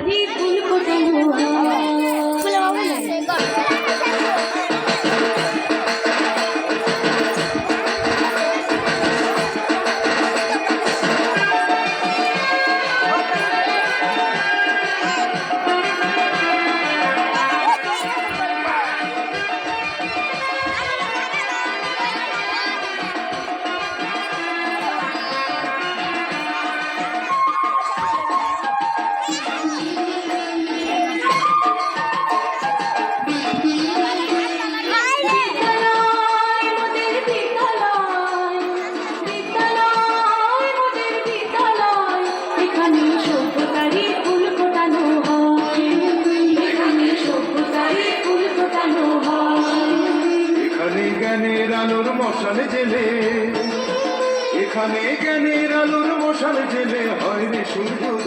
সভ্যতারই ফুল ফোটানো জ্ঞানের আলোর মশাল জেলে, এখানে জ্ঞানের আলোর মশাল জেলে হয় রে সূর্য